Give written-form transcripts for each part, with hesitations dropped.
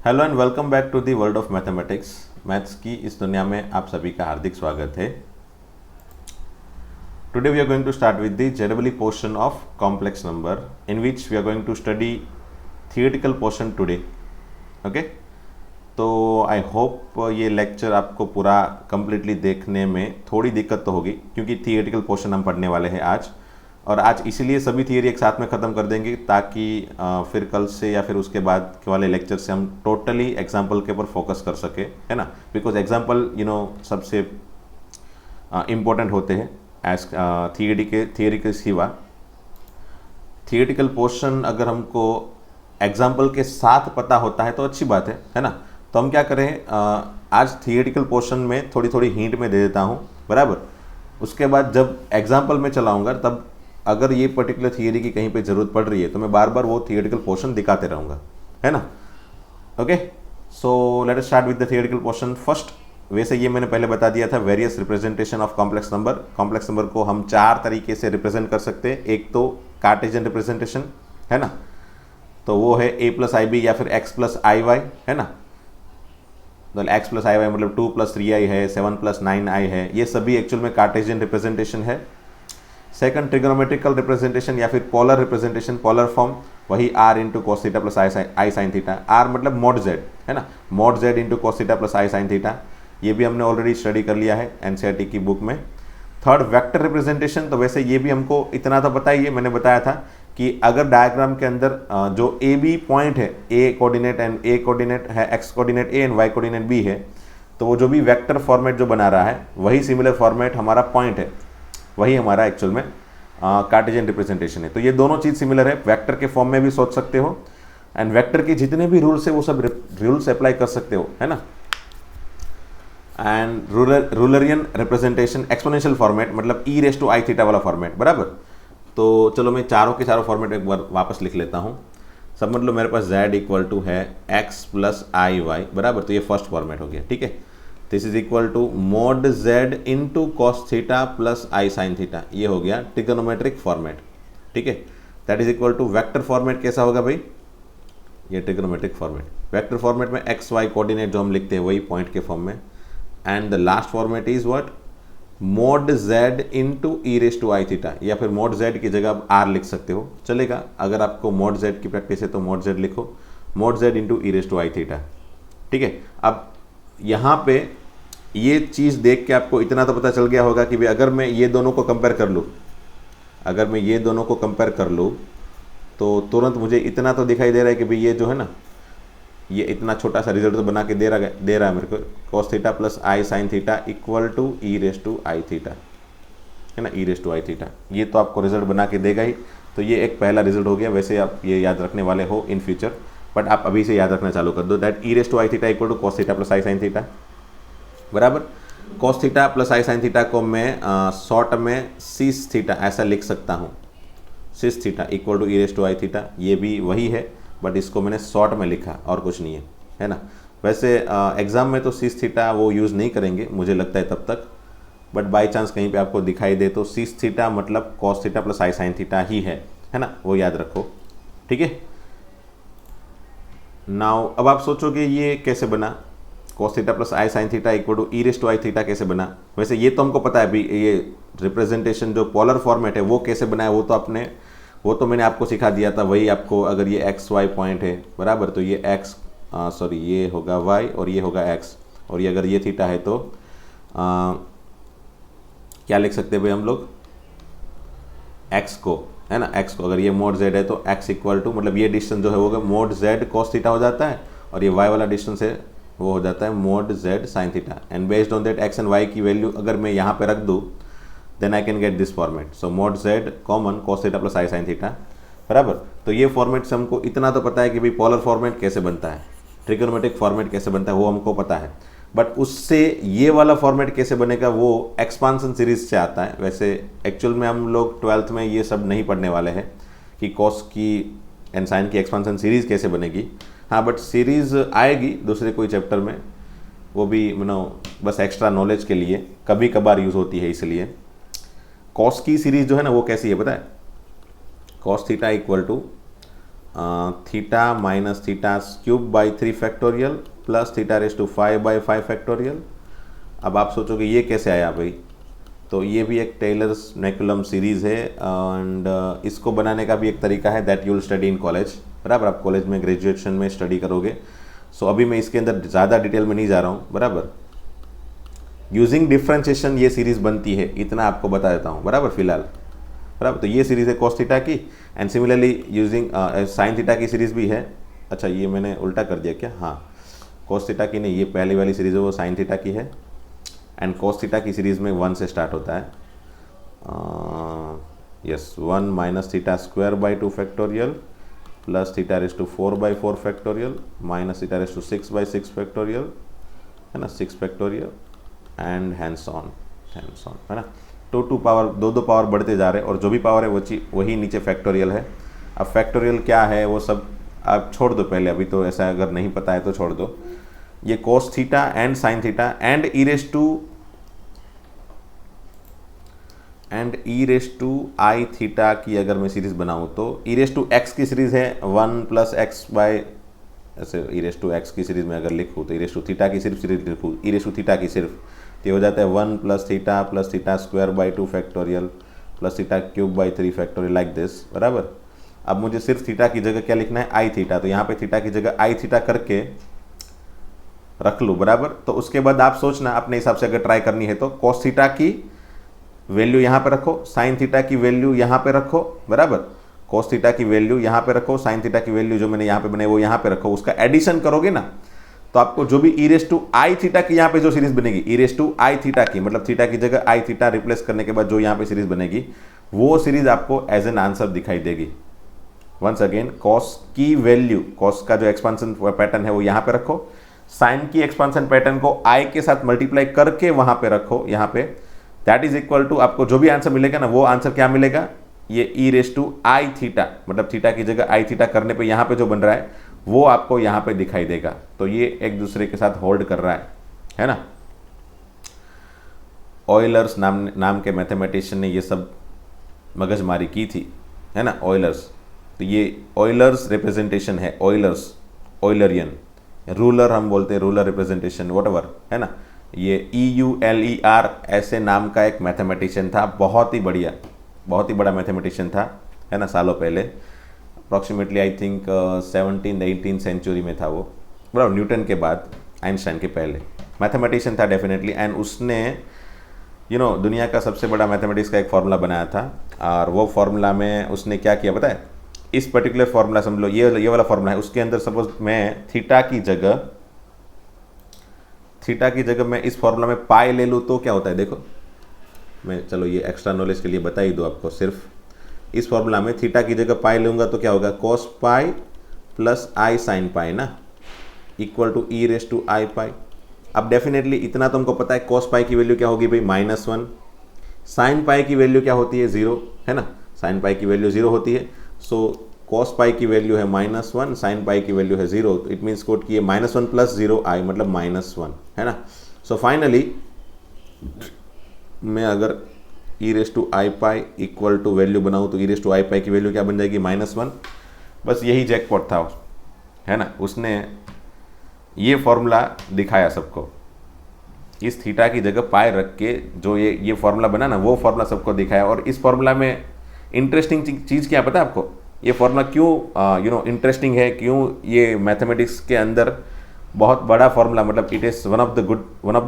Hello and welcome back to the world of mathematics. Maths की इस दुनिया में आप सभी का हार्दिक स्वागत है। Today we are going to start with the generally portion of complex number in which we are going to study theoretical portion today. Okay, तो आई होप ये लेक्चर आपको पूरा कंप्लीटली देखने में थोड़ी दिक्कत तो होगी क्योंकि थियोरेटिकल पोर्शन हम पढ़ने वाले हैं आज, और आज इसीलिए सभी थियरी एक साथ में ख़त्म कर देंगे ताकि फिर कल से या फिर उसके बाद के वाले लेक्चर से हम टोटली एग्जाम्पल के ऊपर फोकस कर सके, है ना। बिकॉज एग्जाम्पल सबसे इम्पोर्टेंट होते हैं एज थियरी के सिवा। थियोरेटिकल पोर्शन अगर हमको एग्जाम्पल के साथ पता होता है तो अच्छी बात है ना। तो हम क्या करें, आज थियोरेटिकल पोर्शन में थोड़ी थोड़ी हिंट में दे देता हूँ, बराबर। उसके बाद जब एग्जाम्पल में चलाऊँगा तब अगर ये पर्टिकुलर थियरी की कहीं पे ज़रूरत पड़ रही है तो मैं बार बार वो थियोरेटिकल पोर्शन दिखाते रहूँगा, है ना। Okay, so let us start with the theoretical portion first. वैसे ये मैंने पहले बता दिया था, various representation of complex number. Complex number को हम चार तरीके से रिप्रेजेंट कर सकते हैं। एक तो कार्टेशियन रिप्रेजेंटेशन, है ना, तो वो है a प्लस आई बी या फिर x प्लस आई वाई, है ना। तो x प्लस आई वाई मतलब 2 प्लस 3i है, 7 प्लस 9i है। ये सभी एक्चुअल में कार्टेशियन रिप्रेजेंटेशन है। सेकंड ट्रिग्नोमेट्रिकल रिप्रेजेंटेशन या फिर पोलर रिप्रेजेंटेशन, पोलर फॉर्म, वही r into cos theta plus i sine theta. r मतलब मॉड z, है ना, mod z into cos theta plus i sine theta. ये भी हमने ऑलरेडी स्टडी कर लिया है एनसीईआरटी की बुक में। थर्ड वेक्टर रिप्रेजेंटेशन, तो वैसे ये भी हमको इतना तो पता ही है, मैंने बताया था कि अगर डायग्राम के अंदर जो ए बी पॉइंट है, a coordinate and a coordinate है, x coordinate a and y coordinate b है, तो वो जो भी वेक्टर फॉर्मेट जो बना रहा है वही सिमिलर फॉर्मेट हमारा पॉइंट है, वही हमारा एक्चुअल में कार्टेशियन रिप्रेजेंटेशन है। तो ये दोनों चीज़ सिमिलर है, वेक्टर के फॉर्म में भी सोच सकते हो एंड वेक्टर के जितने भी रूल्स है वो सब रूल्स अप्लाई कर सकते हो, है ना। एंड रूलरियन रिप्रेजेंटेशन, एक्सपोनेंशियल फॉर्मेट मतलब ई रेस टू आई थीटा वाला फॉर्मेट, बराबर। तो चलो मैं चारों के चारों फॉर्मेट एक बार वापस लिख लेता हूँ। सब मतलब मेरे पास z इक्वल टू है x प्लस आई वाई, बराबर। तो ये फर्स्ट फॉर्मेट हो गया, ठीक है। This is equal to mod z into cos theta plus i sine theta, ये हो गया ट्रिग्नोमेट्रिक फॉर्मेट, ठीक है। That is equal to vector format कैसा होगा भाई, ये ट्रिग्नोमेट्रिक फॉर्मेट। वेक्टर फॉर्मेट में एक्स वाई कोऑर्डिनेट जो हम लिखते हैं वही पॉइंट के फॉर्म में। And the last format is what, mod z into e raise to i theta, या फिर मोड z की जगह आप r लिख सकते हो, चलेगा। अगर आपको मोड z की प्रैक्टिस है तो मोड z लिखो, mod z into e raise to i theta, ठीक है। अब यहाँ पे ये चीज़ देख के आपको इतना तो पता चल गया होगा कि भाई अगर मैं ये दोनों को कंपेयर कर लूँ, अगर मैं ये दोनों को कंपेयर कर लूँ तो तुरंत मुझे इतना तो दिखाई दे रहा है कि भाई ये जो है ना, ये इतना छोटा सा रिजल्ट तो बना के दे रहा है मेरे को, cos theta plus i sine theta equal to e raise to i theta, है ना, e raise to i theta. ये तो आपको रिजल्ट बना के देगा ही। तो ये एक पहला रिजल्ट हो गया। वैसे आप ये याद रखने वाले हो इन फ्यूचर, बट आप अभी से याद रखना चालू कर दो, that e raise to i theta equal to cos theta plus i sine theta, बराबर। Cos theta plus i sine theta को मैं शॉर्ट में सीस थीटा ऐसा लिख सकता हूँ, cis theta equal to e raise to i theta. ये भी वही है बट इसको मैंने शॉर्ट में लिखा और कुछ नहीं है ना। वैसे एग्ज़ाम में तो सीस थीटा वो यूज़ नहीं करेंगे मुझे लगता है तब तक, बट बाय चांस कहीं पे आपको दिखाई दे तो सीस थीटा मतलब cos theta plus i sine theta ही है ना, वो याद रखो, ठीक है। नाउ अब आप सोचोगे ये कैसे बना, cos theta plus i sine theta equal to e raise to i theta कैसे बना। वैसे ये तो हमको पता है भी, ये रिप्रेजेंटेशन जो पोलर फॉर्मेट है वो कैसे बना है वो तो मैंने आपको सिखा दिया था। वही आपको, अगर ये एक्स वाई पॉइंट है, बराबर, तो ये एक्स सॉरी ये होगा वाई और ये होगा एक्स, और ये अगर ये थीटा है तो क्या लिख सकते हैं भाई हम लोग, एक्स को, है ना, एक्स को। अगर ये मोड जेड है तो एक्स इक्वल टू मतलब ये डिस्टेंस जो है वो मोड जेड कॉस थीटा हो जाता है, और ये वाई वाला डिस्टेंस है वो हो जाता है mod z sine theta. And based on that x and y की वैल्यू अगर मैं यहाँ पे रख दूँ then I can get this format. So mod z common cos theta plus i sine theta, बराबर। तो ये फॉर्मेट से हमको इतना तो पता है कि भाई पोलर फॉर्मेट कैसे बनता है, ट्रिग्नोमेट्रिक फॉर्मेट कैसे बनता है वो हमको पता है, बट उससे ये वाला फॉर्मेट कैसे बनेगा वो एक्सपांसन सीरीज से आता है। वैसे एक्चुअल में हम लोग 12th में ये सब नहीं पढ़ने वाले हैं कि कॉस की एंड साइन की एक्सपांसन सीरीज कैसे बनेगी, हाँ, बट सीरीज आएगी दूसरे कोई चैप्टर में, वो भी बस एक्स्ट्रा नॉलेज के लिए कभी कभार यूज़ होती है। इसलिए कॉस की सीरीज जो है ना वो कैसी है पता है, cos theta equal to theta minus theta cube by 3 factorial plus theta raise to 5 by 5 factorial. अब आप सोचोगे ये कैसे आया भाई, तो ये भी एक टेलर्स नेकुलम सीरीज़ है एंड इसको बनाने का भी एक तरीका है that you will study in college, बराबर। आप कॉलेज में ग्रेजुएशन में स्टडी करोगे। सो अभी मैं इसके अंदर ज़्यादा डिटेल में नहीं जा रहा हूँ, बराबर। यूजिंग डिफ्रेंशिएशन ये सीरीज़ बनती है, इतना आपको बता देता हूँ, बराबर फिलहाल, बराबर। तो ये सीरीज़ है कॉस थीटा की and similarly using sign theta की सीरीज़ भी है। अच्छा ये मैंने उल्टा कर दिया क्या, हाँ कॉस थीटा की नहीं, ये पहली वाली सीरीज़ है वो साइन थीटा की है एंड कॉस थीटा की सीरीज़ में 1 से स्टार्ट होता है। Yes 1 minus theta square by 2 factorial plus theta raise to 4 by 4 factorial minus theta raise to 6 by 6 factorial, है ना, 6 फैक्टोरियल एंड हैंड्स ऑन है ना। टू पावर दो पावर बढ़ते जा रहे हैं और जो भी पावर है वही नीचे फैक्टोरियल है। अब फैक्टोरियल क्या है वो सब आप छोड़ दो पहले, अभी तो ऐसा अगर नहीं पता है तो छोड़ दो। ये cos theta and sine theta and e raise to i theta की अगर मैं सीरीज बनाऊं तो ई रेस टू एक्स की सीरीज है 1 प्लस एक्स बाय, ऐसे ई रेस टू एक्स की सीरीज में अगर लिखूँ तो ई रेस टू थीटा की सिर्फ सीरीज लिखूँ, ई रेस टू थीटा की सिर्फ, तो ये हो जाता है 1 plus theta square by 2 factorial plus theta cube by 3 factorial like this, बराबर। अब मुझे सिर्फ थीटा की जगह क्या लिखना है, आई थीटा, तो यहाँ पे थीटा की जगह आई थीटा करके रख लूँ, बराबर। तो उसके बाद आप सोचना अपने हिसाब से अगर ट्राई करनी है तो कॉस थीटा की वैल्यू यहाँ पे रखो, साइन थीटा की वैल्यू यहाँ पे रखो, बराबर। कॉस थीटा की वैल्यू यहाँ पे रखो, साइन थीटा की वैल्यू जो मैंने यहाँ पे बनाई वो यहाँ पे रखो, उसका एडिशन करोगे ना तो आपको जो भी ई रेस टू आई थीटा की यहाँ पे जो सीरीज बनेगी, ई रेस टू आई थीटा की, मतलब थीटा की जगह आई थीटा रिप्लेस करने के बाद जो यहाँ पे सीरीज बनेगी वो सीरीज आपको एज एन आंसर दिखाई देगी। वंस अगेन कॉस की वैल्यू, कॉस का जो एक्सपांसन पैटर्न है वो यहाँ पे रखो, साइन की एक्सपांसन पैटर्न को आई के साथ मल्टीप्लाई करके वहां पे रखो, यहाँ पे दैट इज इक्वल टू आपको जो भी आंसर मिलेगा ना वो आंसर क्या मिलेगा, ये ई रेस टू आई थीटा, मतलब थीटा की जगह आई थीटा करने पे यहाँ पे जो बन रहा है वो आपको यहाँ पे दिखाई देगा। तो ये एक दूसरे के साथ होल्ड कर रहा है ना। ऑयलर्स नाम के मैथमेटिशियन ने ये सब मगजमारी की थी, है ना, ऑयलर्स। तो ये ऑयलर्स रिप्रेजेंटेशन है, ऑयलरियन, रूलर हम बोलते हैं, रूलर रिप्रेजेंटेशन व्हाटएवर, है ना। ये EULER ऐसे नाम का एक मैथमेटिशियन था, बहुत ही बड़ा मैथमेटिशियन था, है ना, सालों पहले, approximately I think 17th-18th century में था वो, बराबर। न्यूटन के बाद, आइंस्टाइन के पहले मैथमेटिशियन था डेफिनेटली। एंड उसने दुनिया का सबसे बड़ा मैथमेटिक्स का एक फार्मूला बनाया था और वो फार्मूला में उसने क्या किया पता है, इस पर्टिकुलर फार्मूला समझ लो, ये वाला फार्मूला है, उसके अंदर सपोज मैं थीटा की जगह मैं इस फार्मूला में पाई ले लूँ तो क्या होता है, देखो मैं, चलो ये एक्स्ट्रा नॉलेज के लिए बता ही दो आपको, सिर्फ इस फार्मूला में थीटा की जगह पाई लूँगा तो क्या होगा, cos pi plus i sine pi ना, equal to e raise to i pi. अब डेफिनेटली इतना तुमको पता है कॉस पाई की वैल्यू क्या होगी भाई, -1, साइन पाई की वैल्यू क्या होती है, 0, है ना, साइन पाई की वैल्यू 0 होती है। सो कॉस पाई की वैल्यू है -1, साइन पाई की वैल्यू है 0, तो इट मीन्स कोट किए -1 प्लस 0 आई मतलब -1, है ना। सो फाइनली मैं अगर e raise to i pi equal to value बनाऊँ तो ई रेस टू आई पाई की वैल्यू क्या बन जाएगी, -1। बस यही जैकपॉट था, है ना। उसने ये फॉर्मूला दिखाया सबको, इस थीटा की जगह पाई रख के जो ये फॉर्मूला बना ना वो फॉर्मूला सबको दिखाया। और इस फॉर्मूला में इंटरेस्टिंग चीज़ क्या पता है आपको, ये फॉर्मूला क्यों इंटरेस्टिंग है, क्यों ये मैथमेटिक्स के अंदर बहुत बड़ा फॉर्मूला, मतलब it is one of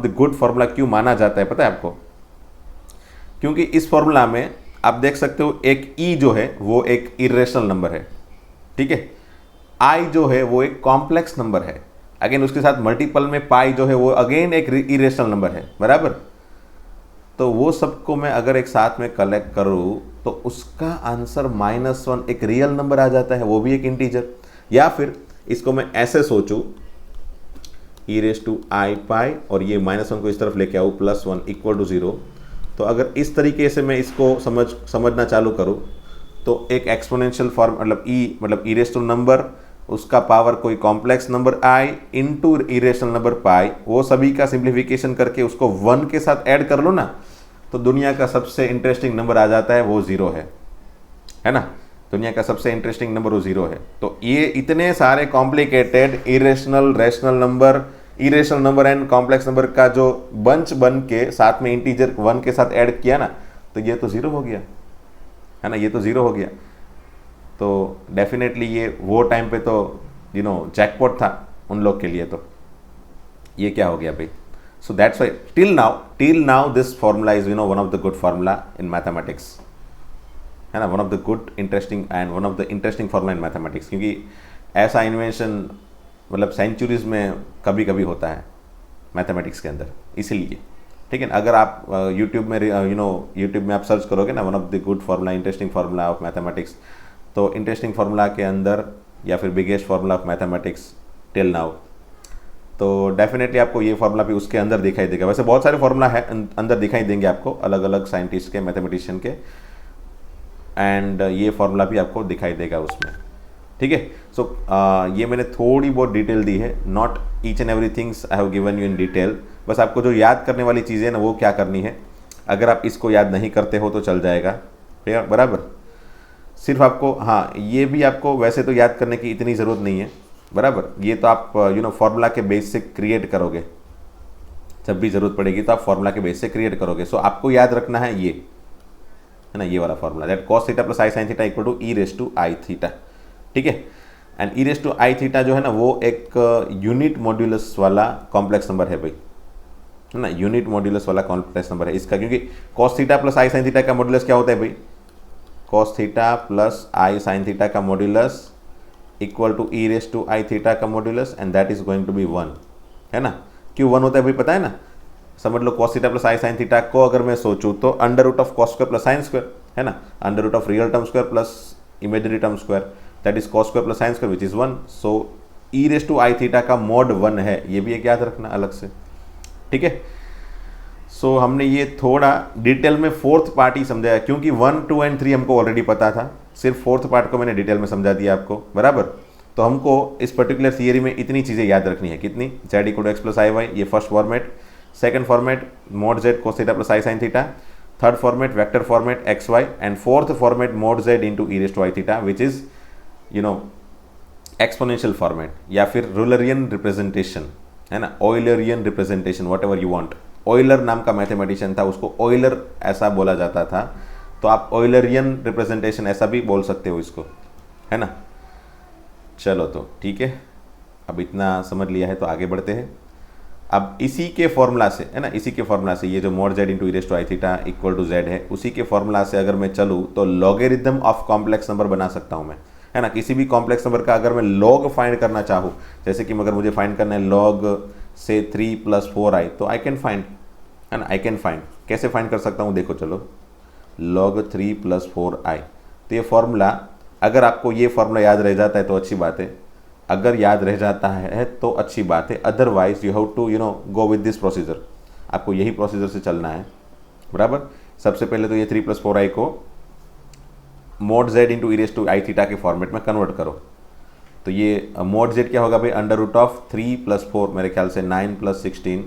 the good formula क्यों माना जाता है पता है आपको, क्योंकि इस फॉर्मूला में आप देख सकते हो एक ई जो है वो एक इरेशनल नंबर है, ठीक है, आई जो है वो एक कॉम्प्लेक्स नंबर है, अगेन उसके साथ मल्टीपल में पाई जो है वो अगेन एक इरेशनल नंबर है, बराबर। तो वो सबको मैं अगर एक साथ में कलेक्ट करूँ तो उसका आंसर -1 एक रियल नंबर आ जाता है, वो भी एक इंटीजर। या फिर इसको मैं ऐसे सोचूं, ई रेस टू आई पाई और ये -1 को इस तरफ लेके आऊँ +1 इक्वल टू 0। तो अगर इस तरीके से मैं इसको समझना चालू करूँ तो एक एक्सपोनेंशियल फॉर्म, मतलब ई रेस टू नंबर, उसका पावर कोई कॉम्प्लेक्स नंबर आई इंटू इरेशनल नंबर पाई, वो सभी का सिंप्लीफिकेशन करके उसको 1 के साथ ऐड कर लो ना तो दुनिया का सबसे इंटरेस्टिंग नंबर आ जाता है, वो 0 है ना। दुनिया का सबसे इंटरेस्टिंग नंबर वो 0 है। तो ये इतने सारे complicated irrational, rational number, irrational number and complex number का जो बंच बन के साथ में इंटीजर 1 के साथ ऐड किया ना, तो ये तो 0 हो गया है ना, ये तो 0 हो गया। तो डेफिनेटली ये वो टाइम पे तो जैकपॉट था उन लोग के लिए। तो ये क्या हो गया भाई? So that's why till now this formula is one of the good formula in mathematics, है ना, one of the good interesting and one of the interesting formula in mathematics, क्योंकि ऐसा इन्वेंशन मतलब सेंचुरीज में कभी कभी होता है मैथमेटिक्स के अंदर, इसीलिए। ठीक है, अगर आप यूट्यूब में यूट्यूब में आप सर्च करोगे ना one of the good formula, interesting formula of mathematics, तो इंटरेस्टिंग फार्मूला के अंदर या फिर biggest formula of mathematics till now, तो डेफिनेटली आपको ये फार्मूला भी उसके अंदर दिखाई देगा। वैसे बहुत सारे फार्मूला है अंदर दिखाई देंगे आपको, अलग अलग साइंटिस्ट के, मैथमेटिशियन के, एंड ये फार्मूला भी आपको दिखाई देगा उसमें। ठीक है, सो ये मैंने थोड़ी बहुत डिटेल दी है, not each and every things I have given you in detail. बस आपको जो याद करने वाली चीज़ें ना वो क्या करनी है, अगर आप इसको याद नहीं करते हो तो चल जाएगा, बराबर। सिर्फ आपको, हाँ, ये भी आपको वैसे तो याद करने की इतनी ज़रूरत नहीं है, बराबर। ये तो आप फार्मूला के बेस से क्रिएट करोगे, जब भी ज़रूरत पड़ेगी तो आप फार्मूला के बेस से क्रिएट करोगे। सो आपको याद रखना है ये, है ना, ये वाला formula, that cos theta plus i sine theta equal to e raise to i theta. ठीक है, and e raise to i theta जो है ना वो एक यूनिट मॉड्यूलस वाला कॉम्प्लेक्स नंबर है भाई, है ना, यूनिट मॉड्यूलस वाला कॉम्प्लेक्स नंबर है इसका, क्योंकि cos theta plus i sine theta का मॉड्यूलस क्या होता है भाई? cos theta plus i sine theta का modulus equal to e raise to i theta का modulus, and that is going to be 1, है ना। क्यों 1 होता है भाई पता है ना? समझ लो cos theta plus i sine theta को अगर मैं सोचूं तो under root of cos square plus sine square, है ना, under root of real term square plus imaginary term square, that is cos square plus sine square which is 1। So e raise to i theta का mod 1 है, ये भी एक याद रखना अलग से। ठीक है, सो हमने ये थोड़ा डिटेल में फोर्थ पार्ट ही समझाया, क्योंकि 1, 2 एंड 3 हमको ऑलरेडी पता था, सिर्फ फोर्थ पार्ट को मैंने डिटेल में समझा दिया आपको, बराबर। तो हमको इस पर्टिकुलर थियरी में इतनी चीज़ें याद रखनी है, कितनी? z equal to x plus i y, ये first format. Second format mod z cos theta plus i sine theta. Third format vector format x y, and fourth format mod z into e raise to i theta which is exponential format, या फिर eulerian representation, है ना, eulerian representation, whatever you want. Euler नाम का mathematician था, उसको Euler ऐसा बोला जाता था, तो आप ऑयलरियन रिप्रेजेंटेशन ऐसा भी बोल सकते हो इसको, है ना। चलो तो ठीक है, अब इतना समझ लिया है तो आगे बढ़ते हैं। अब इसी के फॉर्मूला से, है ना, इसी के फॉर्मूला से ये जो mod z into e raise to i theta equal to z है, उसी के फॉर्मूला से अगर मैं चलूँ तो लॉगरिथम ऑफ कॉम्प्लेक्स नंबर बना सकता हूँ मैं, है ना। किसी भी कॉम्प्लेक्स नंबर का अगर मैं लॉग फाइंड करना चाहूँ, जैसे कि अगर मुझे फाइंड करना है लॉग से 3 + 4i, तो आई कैन फाइंड, है ना, आई कैन फाइंड। कैसे फाइंड कर सकता हूँ देखो, चलो, log 3 + 4i, तो ये फॉर्मूला, अगर आपको ये फॉर्मूला याद रह जाता है तो अच्छी बात है, अगर याद रह जाता है तो अच्छी बात है, otherwise you have to go with this procedure, आपको यही प्रोसीजर से चलना है, बराबर। सबसे पहले तो ये 3 + 4i को mod z into e raise to i theta के फॉर्मेट में कन्वर्ट करो, तो ये mod z क्या होगा भाई? अंडर रूट ऑफ 3 + 4, मेरे ख्याल से 9 + 16,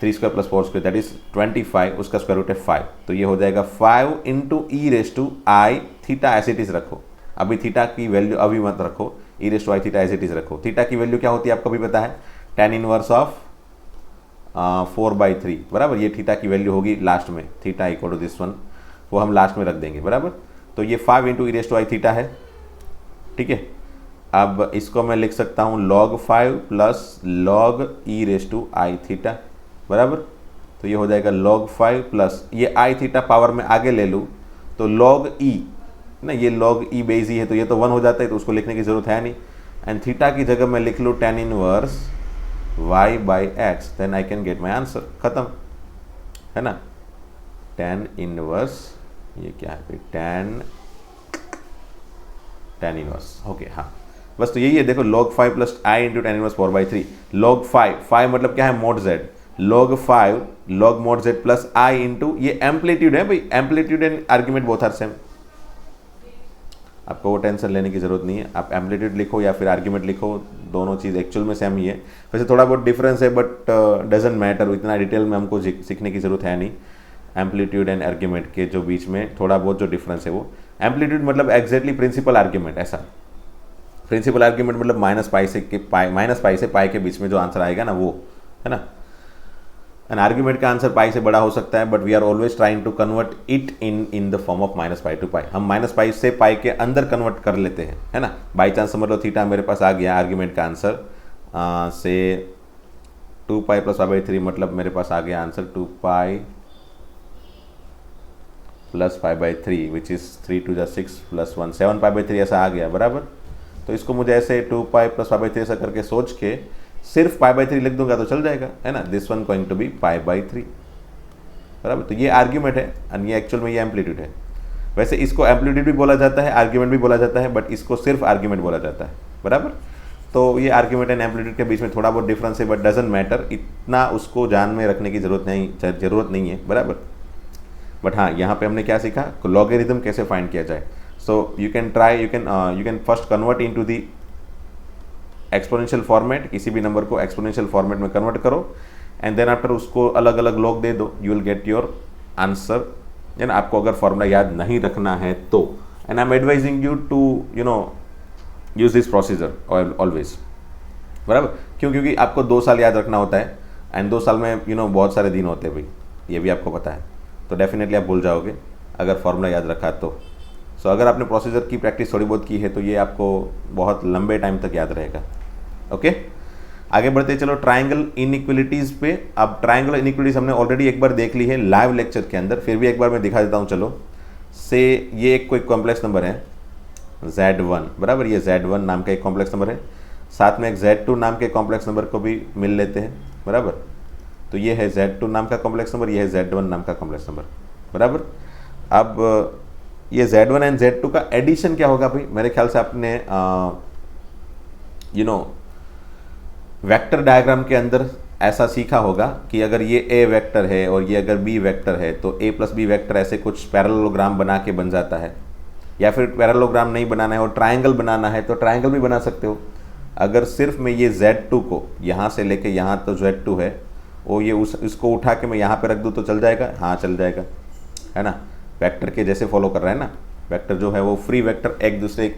3 square plus 4 square, that is 25, उसका स्क्वायर रूट है 5, तो ये हो जाएगा 5 into e raise to i theta, as it is रखो, अभी थीटा की वैल्यू अभी मत रखो, e raise to i theta as it is रखो। थीटा की वैल्यू क्या होती है आपको भी पता है, tan इनवर्स ऑफ 4/3, बराबर। ये थीटा की वैल्यू होगी लास्ट में, theta equal to this one, वो हम लास्ट में रख देंगे, बराबर। तो ये 5 into e raise to i theta है, ठीक है। अब इसको मैं लिख सकता हूँ log 5 plus log e raise to i theta, बराबर। तो ये हो जाएगा log 5 प्लस ये आई थीटा पावर में आगे ले लूँ तो log e ना, ये log e बेस ही है, तो ये तो 1 हो जाता है, तो उसको लिखने की जरूरत है नहीं। एंड थीटा की जगह मैं लिख लूँ tan inverse y/x, then I can get my answer, खत्म, है ना। tan इनवर्स, ये क्या है भाई, tan इनवर्स, ओके, हाँ, बस तो यही है। देखो log 5 plus i into tan inverse 4/3, log 5 मतलब क्या है, mod z, log 5 log mod z plus i into, ये एम्पलीट्यूड है भाई, amplitude and argument both are same, आपको वो टेंशन लेने की जरूरत नहीं है। आप एम्पलीट्यूड लिखो या फिर आर्ग्यूमेंट लिखो, दोनों चीज़ एक्चुअल में सेम ही है। वैसे थोड़ा बहुत डिफरेंस है, बट डजेंट मैटर, इतना डिटेल में हमको सीखने की ज़रूरत है नहीं। एम्पलीट्यूड एंड आर्ग्यूमेंट के जो बीच में थोड़ा बहुत जो डिफरेंस है वो, एम्पलीट्यूड मतलब एग्जैक्टली प्रिंसिपल आर्ग्यूमेंट, ऐसा प्रिंसिपल आर्ग्यूमेंट मतलब माइनस पाई से पाई के बीच में जो आंसर आएगा ना वो, है ना। एन आर्ग्यूमेंट का आंसर पाई से बड़ा हो सकता है, but we are always trying to convert it in the form of minus pi to pi. हम माइनस पाई से पाई के अंदर कन्वर्ट कर लेते हैं, है ना। बाई चांस समझ लो थीटा मेरे पास आ गया आर्ग्यूमेंट का आंसर से 2 पाई प्लस पाई बाई 3, मतलब मेरे पास आ गया answer 2 pi plus pi by 3 which is 3 2 जा 6 प्लस 1 7 पाई बाई 3 ऐसा आ गया बराबर। तो इसको मुझे ऐसे 2 पाई प्लस पाई बाई 3 ऐसा करके सोच के सिर्फ पाई बाई 3 लिख दूंगा तो चल जाएगा, है ना। This one going to be pi by 3 बराबर। तो ये आर्ग्यूमेंट है और ये एक्चुअल में ये एम्पलीट्यूड है। वैसे इसको एम्पलीट्यूड भी बोला जाता है, आर्ग्यूमेंट भी बोला जाता है, बट इसको सिर्फ आर्ग्यूमेंट बोला जाता है बराबर। तो ये आर्ग्यूमेंट एंड एम्पलीट्यूड के बीच में थोड़ा बहुत डिफरेंस है, बट डजंट मैटर, इतना उसको ध्यान में रखने की जरूरत नहीं है बराबर। बट हाँ, यहाँ पे हमने क्या सीखा, लॉगरिथम कैसे फाइंड किया जाए। So you can try, you can first convert into the exponential format, किसी भी नंबर को एक्सपोनेंशियल फॉर्मेट में कन्वर्ट करो एंड देन आफ्टर उसको अलग अलग लॉग दे दो, you will get your answer, है ना। आपको अगर फॉर्मूला याद नहीं रखना है तो, and I am advising you to use this procedure always बराबर। क्यों? क्योंकि आपको 2 साल याद रखना होता है एंड 2 साल में बहुत सारे दिन होते हैं भाई, ये भी आपको पता है। तो डेफिनेटली आप भूल जाओगे अगर फॉर्मूला याद रखा तो। सो अगर आपने प्रोसीजर की प्रैक्टिस थोड़ी बहुत की है तो ये आपको बहुत लंबे टाइम तक याद रहेगा। ओके, आगे बढ़ते चलो ट्राइंगल इनइक्वलिटीज़ पे। अब ट्राइंगल इनइक्वलिटीज़ हमने ऑलरेडी एक बार देख ली है लाइव लेक्चर के अंदर, फिर भी एक बार मैं दिखा देता हूँ। चलो से ये एक कोई कॉम्प्लेक्स नंबर है Z1 बराबर, ये Z1 नाम का एक कॉम्प्लेक्स नंबर है, साथ में एक Z2 नाम के कॉम्प्लेक्स नंबर को भी मिल लेते हैं बराबर। तो ये है Z2 नाम का कॉम्प्लेक्स नंबर, ये है Z1 नाम का कॉम्प्लेक्स नंबर बराबर। अब ये Z1 एंड Z2 का एडिशन क्या होगा भाई? मेरे ख्याल से आपने वेक्टर डायग्राम के अंदर ऐसा सीखा होगा कि अगर ये A वेक्टर है और ये अगर B वेक्टर है तो A प्लस B वेक्टर ऐसे कुछ पैरेललोग्राम बना के बन जाता है। या फिर पैरेललोग्राम नहीं बनाना है और ट्राइंगल बनाना है तो ट्राइंगल भी बना सकते हो। अगर सिर्फ मैं ये Z2 को यहाँ से लेके यहाँ तो Z2 है, वो ये इसको उठा के मैं यहाँ पे रख दूँ तो चल जाएगा? हाँ चल जाएगा, है ना। वेक्टर के जैसे फॉलो कर रहा है ना। वेक्टर जो है वो फ्री वेक्टर एक दूसरे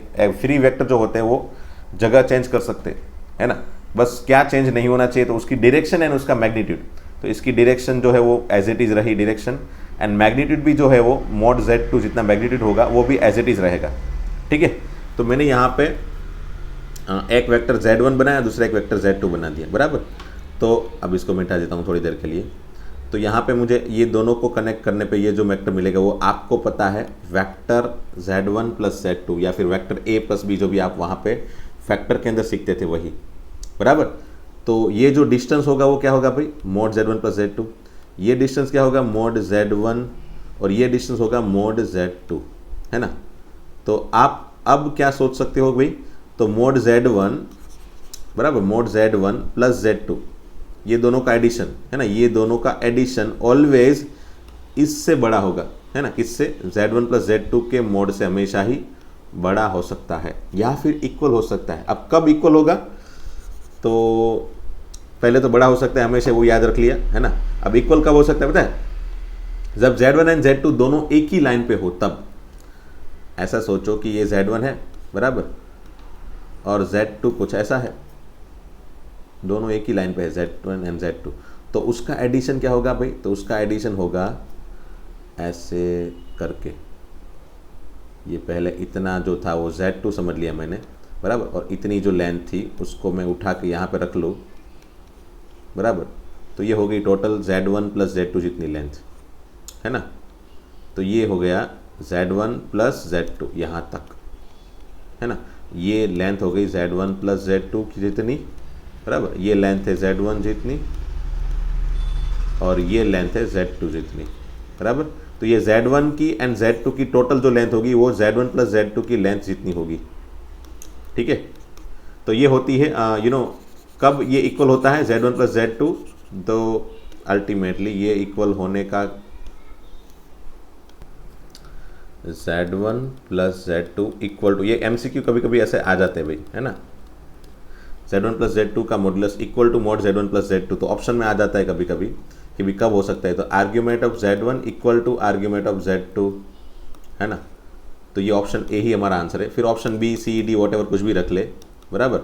फ्री वेक्टर जो होते हैं वो जगह चेंज कर सकते हैं, है ना। बस क्या चेंज नहीं होना चाहिए तो उसकी डायरेक्शन एंड उसका मैग्नीट्यूड। तो इसकी डायरेक्शन जो है वो एज इट इज़ रही डायरेक्शन, एंड मैग्नीट्यूड भी जो है वो mod Z2 जितना मैग्नीट्यूड होगा वो भी एज इट इज़ रहेगा, ठीक है। तो मैंने यहाँ पे एक वेक्टर Z1 बनाया, दूसरा एक वेक्टर Z2 बना दिया बराबर। तो अब इसको मिटा देता हूँ थोड़ी देर के लिए। तो यहाँ पे मुझे ये दोनों को कनेक्ट करने पे ये जो वेक्टर मिलेगा वो आपको पता है वेक्टर Z1 प्लस Z2 या फिर वेक्टर A प्लस B, जो भी आप वहाँ पे फैक्टर के अंदर सीखते थे वही बराबर। तो ये जो डिस्टेंस होगा वो क्या होगा भाई? mod Z1 plus Z2। ये डिस्टेंस क्या होगा? mod Z1, और ये डिस्टेंस होगा mod Z2, है ना। तो आप अब क्या सोच सकते हो भाई? तो mod Z1 बराबर mod Z1 प्लस Z2, ये दोनों का एडिशन है ना, ये दोनों का एडिशन ऑलवेज इससे बड़ा होगा, है ना। किससे? Z1 प्लस Z2 के मोड से हमेशा ही बड़ा हो सकता है या फिर इक्वल हो सकता है। अब कब इक्वल होगा? तो पहले तो बड़ा हो सकता है हमेशा, वो याद रख लिया, है ना। अब इक्वल कब हो सकता है पता है? जब Z1 एंड Z2 दोनों एक ही लाइन पे हो तब। ऐसा सोचो कि ये Z1 है बराबर और Z2 कुछ ऐसा है, दोनों एक ही लाइन पे है Z1 एंड Z2। तो उसका एडिशन क्या होगा भाई? तो उसका एडिशन होगा ऐसे करके, ये पहले इतना जो था वो Z2 समझ लिया मैंने बराबर, और इतनी जो लेंथ थी उसको मैं उठा के यहाँ पे रख लूँ बराबर। तो ये हो गई टोटल Z1 प्लस Z2 जितनी लेंथ, है ना। तो ये हो गया Z1 प्लस Z2 यहाँ तक, है ना। ये लेंथ हो गई Z1 प्लस Z2 की जितनी बराबर, ये लेंथ है Z1 जितनी और ये लेंथ है Z2 जितनी बराबर। तो ये Z1 की एंड Z2 की टोटल जो लेंथ होगी वो Z1 प्लस Z2 की लेंथ जितनी होगी, ठीक है। तो ये होती है कब ये इक्वल होता है Z1 प्लस Z2? तो अल्टीमेटली ये इक्वल होने का Z1 plus Z2 equal to, ये MCQ कभी कभी ऐसे आ जाते हैं भाई, है ना। Z1 प्लस Z2 का modulus equal to mod Z1 plus Z2, तो ऑप्शन में आ जाता है कभी कभी कि भी कब हो सकता है। तो argument of Z1 equal to argument of Z2, है ना। तो ये ऑप्शन ए ही हमारा आंसर है। फिर option B, C, D, what कुछ भी रख ले, बराबर।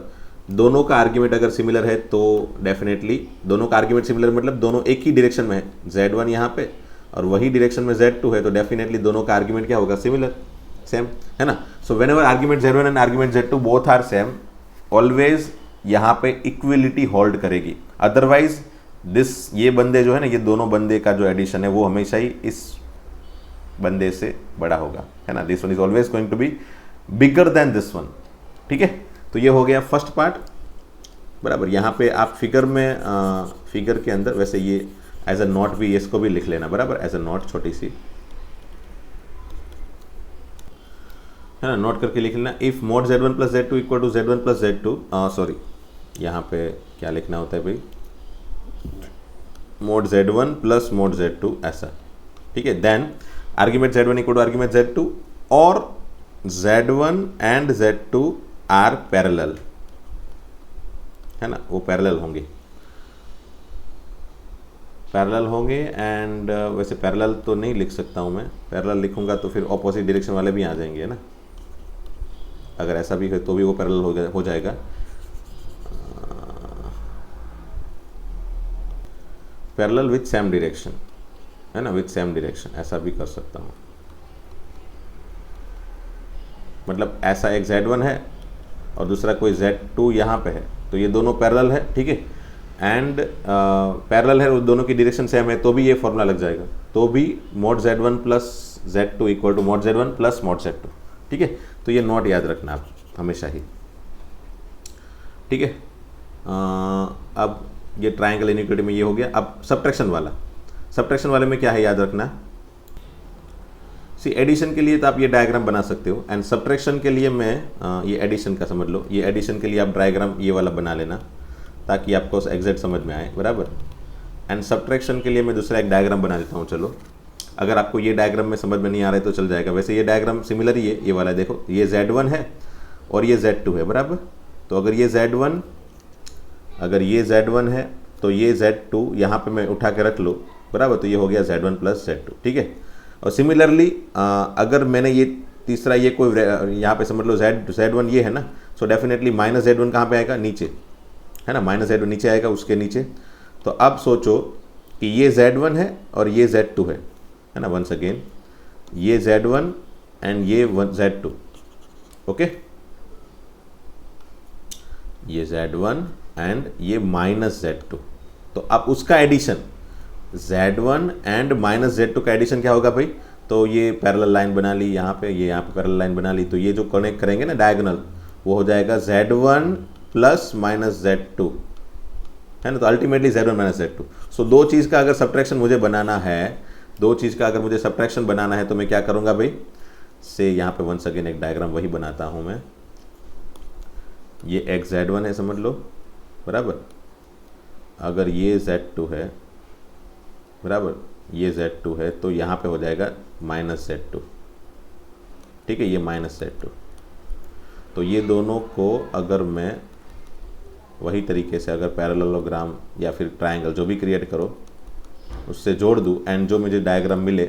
दोनों का आर्ग्यूमेंट अगर सिमिलर है तो डेफिनेटली दोनों का आर्ग्यूमेंट सिमिलर मतलब दोनों एक ही डायरेक्शन में है, Z1 यहाँ पे और वही डायरेक्शन में Z2 है, तो डेफिनेटली दोनों का आर्ग्यूमेंट क्या होगा, सिमिलर, सेम, है ना। So whenever argument Z1 and argument Z2 both are same, always यहाँ पे इक्वलिटी होल्ड करेगी। अदरवाइज दिस ये बंदे जो है ना, ये दोनों बंदे का जो एडिशन है वो हमेशा ही इस बंदे से बड़ा होगा, है ना। This one is always going to be bigger than this one, ठीक है। तो ये हो गया फर्स्ट पार्ट, बराबर। यहाँ पे आप फिगर में फिगर के अंदर वैसे ये एज अ नोट भी इसको भी लिख लेना, बराबर, एज अ नोट छोटी सी, है ना, नोट करके लिख लेना। If mod Z1 plus Z2 equal to Z1 plus Z2, sorry यहाँ पे क्या लिखना होता है भाई, mode Z1 plus mod Z2 ऐसा, ठीक है। Then argument Z1 equal to argument Z2 और Z1 and Z2 are parallel, है ना, वो पैरेलल होंगे, पैरेलल होंगे। एंड वैसे पैरेलल तो नहीं लिख सकता हूँ मैं, पैरेलल लिखूंगा तो फिर ऑपोजिट डायरेक्शन वाले भी आ जाएंगे, है ना। अगर ऐसा भी है तो भी वो पैरेलल हो जाएगा। पैरेलल विथ सेम डायरेक्शन, है ना, विथ सेम डायरेक्शन, ऐसा भी कर सकता हूँ। मतलब ऐसा एक Z1 है और दूसरा कोई Z2 यहाँ पे है, तो ये दोनों पैरेलल है, ठीक है। एंड पैरेलल है, दोनों की डायरेक्शन सेम है, तो भी ये फॉर्मूला लग जाएगा, तो भी mod Z1 plus Z2 equal to mod Z1 plus mod Z2, ठीक है। तो ये नोट याद रखना आप हमेशा ही, ठीक है। अब ये ट्रायंगल इनइक्वालिटी में ये हो गया। अब सब्ट्रैक्शन वाला, सब्ट्रैक्शन वाले में क्या है याद रखना, सी एडिशन के लिए तो आप ये डायग्राम बना सकते हो, एंड सब्ट्रैक्शन के लिए मैं ये एडिशन का समझ लो, ये एडिशन के लिए आप डायग्राम ये वाला बना लेना ताकि आपको एग्जैक्ट समझ में आए, बराबर। एंड सब्ट्रैक्शन के लिए मैं दूसरा एक डायग्राम बना देता हूँ। चलो, अगर आपको ये डायग्राम में समझ में नहीं आ रहा है तो चल जाएगा, वैसे ये डायग्राम सिमिलर ही है, ये वाला देखो, ये Z1 है और ये Z2 है, बराबर। तो अगर ये Z1 है तो ये Z2 यहाँ पे मैं उठा के रख लो, बराबर, तो ये हो गया Z1 प्लस Z2, ठीक है। और सिमिलरली अगर मैंने ये तीसरा ये कोई यहाँ पे समझ लो Z1 ये है ना, सो डेफिनेटली माइनस Z1 कहाँ पे आएगा, नीचे, है ना, माइनस Z1 नीचे आएगा, उसके नीचे। तो अब सोचो कि ये Z1 है और ये Z2 है ना, वंस अगेन ये Z1 एंड ये Z2, ओके, ये Z1 एंड ये माइनस Z2। तो अब उसका addition Z1 and minus Z2 का एडिशन क्या होगा भाई, तो ये पैरेलल लाइन बना ली यहाँ पे, ये यहाँ पे पैरेलल लाइन बना ली, तो ये जो कनेक्ट करेंगे ना डायगोनल, वो हो जाएगा Z1 प्लस माइनस Z2, है ना। तो अल्टीमेटली Z1 माइनस Z2। सो दो चीज़ का अगर सब्ट्रैक्शन मुझे बनाना है, दो चीज़ का अगर मुझे सब्ट्रैक्शन बनाना है तो मैं क्या करूँगा भाई, से यहाँ पे वंस अगेन एक डायग्राम वही बनाता हूँ मैं। ये एक Z1 है समझ लो, बराबर। अगर ये Z2 है, बराबर, ये Z2 है, तो यहाँ पे हो जाएगा माइनस Z2, ठीक है, ये माइनस Z2। तो ये दोनों को अगर मैं वही तरीके से अगर पैरेललोग्राम या फिर ट्रायंगल जो भी क्रिएट करो उससे जोड़ दूँ, एंड जो मुझे डायग्राम मिले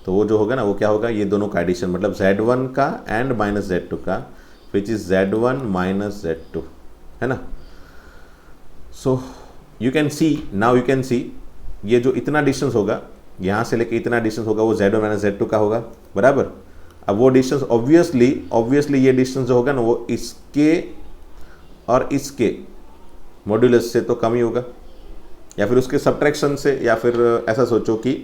तो वो जो होगा ना, वो क्या होगा, ये दोनों का एडिशन, मतलब Z1 का एंड माइनस Z2 का, which is Z1 minus Z2, है ना। So you can see, now you can see, ये जो इतना डिस्टेंस होगा यहाँ से लेके इतना डिस्टेंस होगा वो Z1 माइनस Z2 का होगा, बराबर। अब वो डिस्टेंस ऑब्वियसली ये डिस्टेंस जो होगा ना वो इसके और इसके मॉड्यूलस से तो कम ही होगा, या फिर उसके सब्ट्रैक्शन से, या फिर ऐसा सोचो कि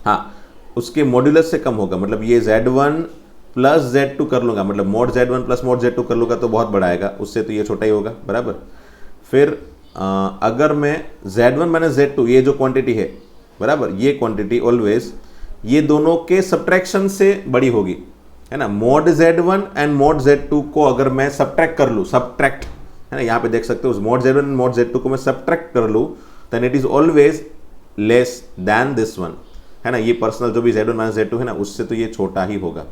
हाँ उसके मॉड्यूलस से कम होगा। मतलब ये Z1 प्लस Z2 कर लूँगा, मतलब mode Z1 plus mod Z2 कर लूँगा तो बहुत बड़ा आएगा, उससे तो ये छोटा ही होगा, बराबर। फिर अगर मैं Z1 माइनस Z2 ये जो क्वांटिटी है, बराबर, ये क्वांटिटी ऑलवेज ये दोनों के सब्ट्रैक्शन से बड़ी होगी, है ना। Mode Z1 and mode Z2 को अगर मैं सब्ट्रैक्ट कर लूँ, सब्ट्रैक्ट, है ना, यहाँ पे देख सकते हो, mode Z1 and mode Z2 को मैं सब्ट्रैक्ट कर लूँ, then it is always less than this one, है ना। ये पर्सनल जो भी Z1 माइनस Z2 है ना, उससे तो ये छोटा ही होगा।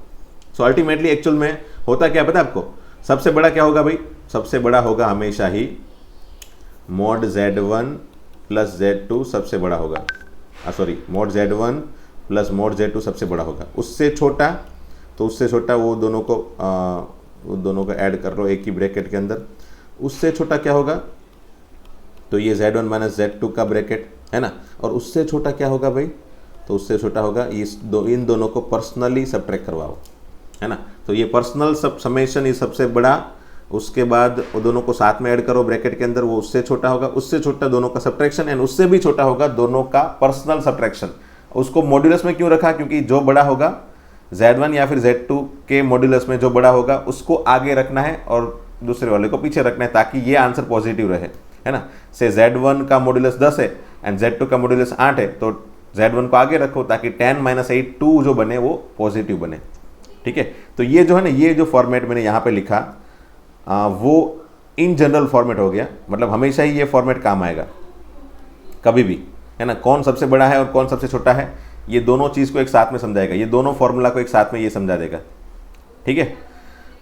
सो अल्टीमेटली एक्चुअल में होता क्या पता है आपको, सबसे बड़ा क्या होगा भाई, सबसे बड़ा होगा हमेशा ही मोड Z1 प्लस Z2 सबसे बड़ा होगा, sorry, mode Z1 plus mod Z2 सबसे बड़ा होगा, उससे छोटा तो उससे छोटा वो दोनों को ऐड कर लो एक ही ब्रैकेट के अंदर। उससे छोटा क्या होगा, तो ये Z1 माइनस Z2 का ब्रैकेट है ना। और उससे छोटा क्या होगा भाई, तो उससे छोटा होगा इन दोनों को पर्सनली सब्ट्रैक्ट करवाओ, है ना। तो ये पर्सनल समेशन ये सबसे बड़ा, उसके बाद वो दोनों को साथ में ऐड करो ब्रैकेट के अंदर, वो उससे छोटा होगा, उससे छोटा दोनों का सब्ट्रैक्शन, एंड उससे भी छोटा होगा दोनों का पर्सनल सब्ट्रैक्शन। उसको मॉड्यूलस में क्यों रखा, क्योंकि जो बड़ा होगा Z1 या फिर Z2 के मॉड्यूलस में जो बड़ा होगा उसको आगे रखना है और दूसरे वाले को पीछे रखना है, ताकि ये आंसर पॉजिटिव रहे, है ना। से Z1 का मॉड्यूलस 10 है एंड Z2 का मॉड्यूलस 8 है, तो Z1 को आगे रखो ताकि 10 - 8 2 जो बने वो पॉजिटिव बने, ठीक है। तो ये जो है ना, ये जो फॉर्मेट मैंने यहाँ पे लिखा वो इन जनरल फॉर्मेट हो गया, मतलब हमेशा ही ये फॉर्मेट काम आएगा कभी भी, है ना। कौन सबसे बड़ा है और कौन सबसे छोटा है, ये दोनों चीज़ को एक साथ में समझाएगा, ये दोनों फॉर्मूला को एक साथ में ये समझा देगा, ठीक है।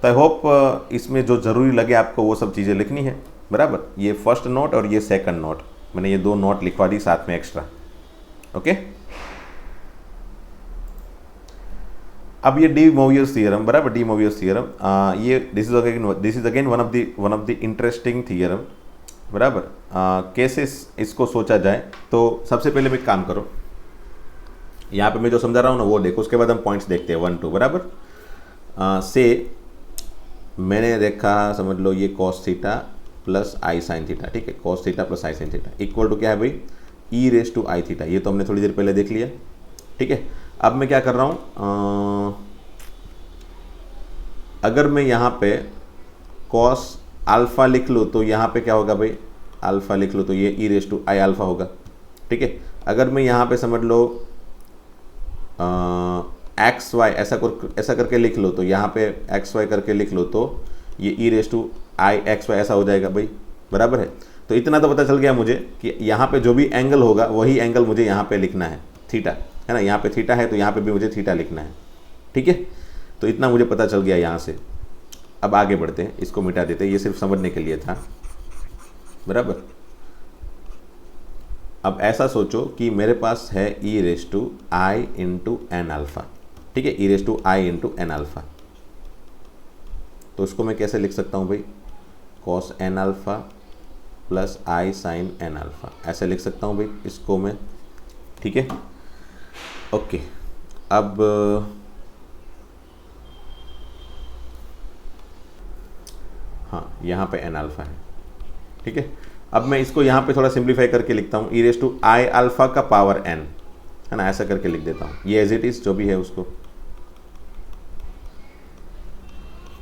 तो आई होप इसमें जो ज़रूरी लगे आपको वो सब चीज़ें लिखनी है, बराबर। ये फर्स्ट नोट और ये सेकंड नोट, मैंने ये 2 नोट लिखवा दी साथ में एक्स्ट्रा, ओके। अब ये डी मोवियस थ्योरम, बराबर, डी मोवियस थ्योरम, ये this is again one of the interesting theorem, बराबर। कैसे इसको सोचा जाए, तो सबसे पहले मैं एक काम करो, यहाँ पे मैं जो समझा रहा हूँ ना वो देखो, उसके बाद हम पॉइंट्स देखते हैं 1 2, बराबर। से मैंने देखा, समझ लो ये cos theta plus i sine theta, ठीक है। cos theta plus i sine theta equal to क्या है भाई, e⁻आई थीटा। ये तो हमने थोड़ी देर पहले देख लिया, ठीक है। अब मैं क्या कर रहा हूँ, अगर मैं यहाँ पे cos अल्फ़ा लिख लूँ तो यहाँ पे क्या होगा भाई, अल्फ़ा लिख लूँ तो ये e⁻आई अल्फ़ा होगा, ठीक है। अगर मैं यहाँ पे समझ लो एक्स वाई ऐसा करके लिख लो, तो यहाँ पे एक्स वाई करके लिख लो तो ये e⁻आई एक्स वाई ऐसा हो जाएगा भाई, बराबर है। तो इतना तो पता चल गया मुझे कि यहाँ पे जो भी एंगल होगा वही एंगल मुझे यहाँ पे लिखना है, थीटा, है ना। यहाँ पे थीटा है तो यहाँ पे भी मुझे थीटा लिखना है, ठीक है। तो इतना मुझे पता चल गया यहाँ से। अब आगे बढ़ते हैं, इसको मिटा देते हैं, ये सिर्फ समझने के लिए था, बराबर। अब ऐसा सोचो कि मेरे पास है e⁻आई इंटू एन अल्फ़ा, ठीक है, e⁻आई इंटू एन अल्फ़ा। तो उसको मैं कैसे लिख सकता हूँ भाई, cos n alpha plus i sine N alpha, ऐसे लिख सकता हूँ भाई इसको मैं, ठीक है, ओके। अब हाँ, यहाँ पे एन अल्फ़ा है, ठीक है। अब मैं इसको यहाँ पे थोड़ा सिंप्लीफाई करके लिखता हूँ, e⁻आई अल्फ़ा का पावर n, है ना, ऐसा करके लिख देता हूँ, ये एज इट इज़ जो भी है उसको,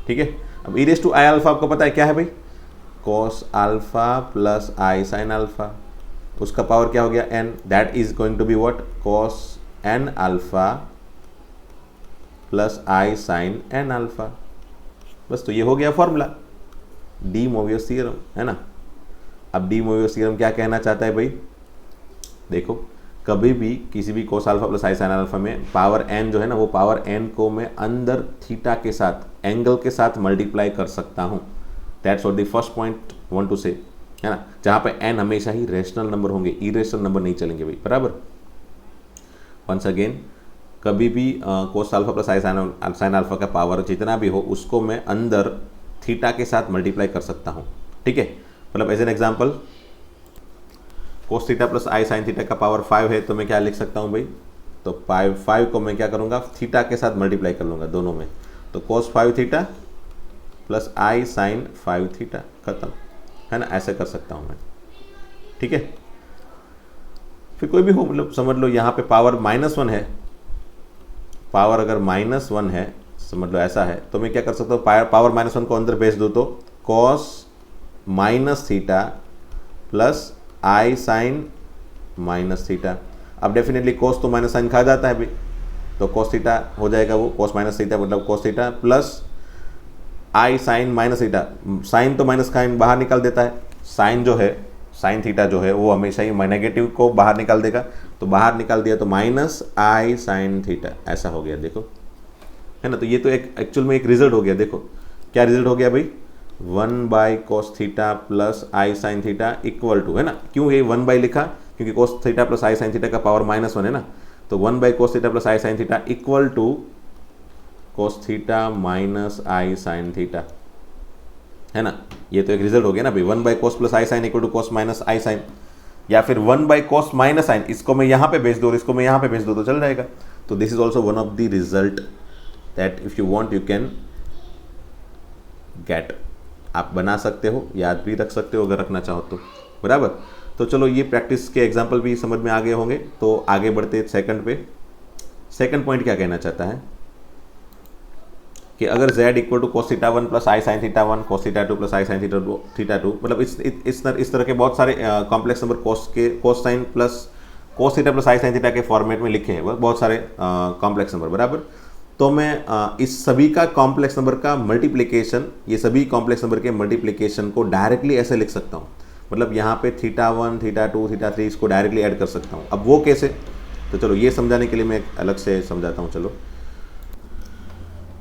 ठीक है। अब e⁻आई अल्फ़ा आपको पता है क्या है भाई, cos alpha plus i sine alpha, उसका पावर क्या हो गया n, that is going to be what, cos n alpha plus i sine n alpha. बस, तो ये हो गया फॉर्मूला, डी मोवियस थ्योरम, है ना। अब डी मोवियस थ्योरम क्या कहना चाहता है भाई, देखो कभी भी किसी भी cos alpha plus i sine alpha में पावर n जो है ना, वो पावर n को मैं अंदर थीटा के साथ, एंगल के साथ मल्टीप्लाई कर सकता हूँ। That's what the first point want to say, है ना, जहाँ पे n हमेशा ही रेशनल नंबर होंगे, इरेशनल नंबर नहीं चलेंगे भाई, बराबर। वंस अगेन, कभी भी cos alpha plus i sine alpha का पावर जितना भी हो उसको मैं अंदर थीटा के साथ मल्टीप्लाई कर सकता हूँ, ठीक है। मतलब as an example, cos theta plus i sine theta का पावर 5 है, तो मैं क्या लिख सकता हूँ भाई, तो 5 को मैं क्या करूँगा, थीटा के साथ मल्टीप्लाई कर लूँगा दोनों में, तो cos 5 theta plus i sign 5 theta, खत्म, है ना, ऐसे कर सकता हूँ मैं, ठीक है। फिर कोई भी हो, मतलब समझ लो यहाँ पे पावर -1 है, पावर अगर -1 है, समझ लो ऐसा है, तो मैं क्या कर सकता हूँ, पावर -1 को अंदर भेज दो तो cos minus theta plus i sign minus theta. अब डेफिनेटली cos तो माइनस साइन खा जाता है भाई, तो cos थीटा हो जाएगा वो, cos माइनस थीटा मतलब cos theta plus i sign minus theta, sign तो माइनस साइन बाहर निकाल देता है, साइन जो है, साइन थीटा जो है वो हमेशा ही नेगेटिव को बाहर निकाल देगा, तो बाहर निकाल दिया तो माइनस आई साइन थीटा, ऐसा हो गया, देखो, है ना। तो ये तो एक एक्चुअल में एक रिजल्ट हो गया, देखो क्या रिजल्ट हो गया भाई, 1/cos theta plus i sine theta equal to, है ना। क्यों ये 1 लिखा, क्योंकि cos theta plus i sine theta का पावर -1 है ना, तो 1/cos theta plus i sine theta equal to cos theta minus i sine theta, है ना। ये तो एक रिजल्ट हो गया ना भाई, 1 by cos plus i sine equal to cos minus i sine, या फिर 1 बाई कोस माइनस साइन, इसको मैं यहाँ पे भेज दो और इसको मैं यहाँ पे भेज दो तो चल जाएगा। तो this is also one of the result that if you want you can get, आप बना सकते हो, याद भी रख सकते हो अगर रखना चाहो तो, बराबर। तो चलो ये प्रैक्टिस के एग्जाम्पल भी समझ में आ गए होंगे, तो आगे बढ़ते सेकंड पे। सेकंड पॉइंट क्या कहना चाहता है कि अगर z equal to cos theta 1 plus i sine theta 1 cos theta 2 plus i sine theta 2, मतलब इस तरह के बहुत सारे complex number cos sine plus cos theta plus i sine theta के फॉर्मेट में लिखे हैं बहुत सारे कॉम्प्लेक्स नंबर, बराबर। तो मैं इस सभी का कॉम्प्लेक्स नंबर का मल्टीप्लिकेशन, ये सभी कॉम्प्लेक्स नंबर के मल्टीप्लिकेशन को डायरेक्टली ऐसे लिख सकता हूँ, मतलब यहाँ पे थीटा 1 थीटा 2 थीटा 3 इसको डायरेक्टली ऐड कर सकता हूँ। अब वो कैसे, तो चलो ये समझाने के लिए मैं अलग से समझाता हूँ। चलो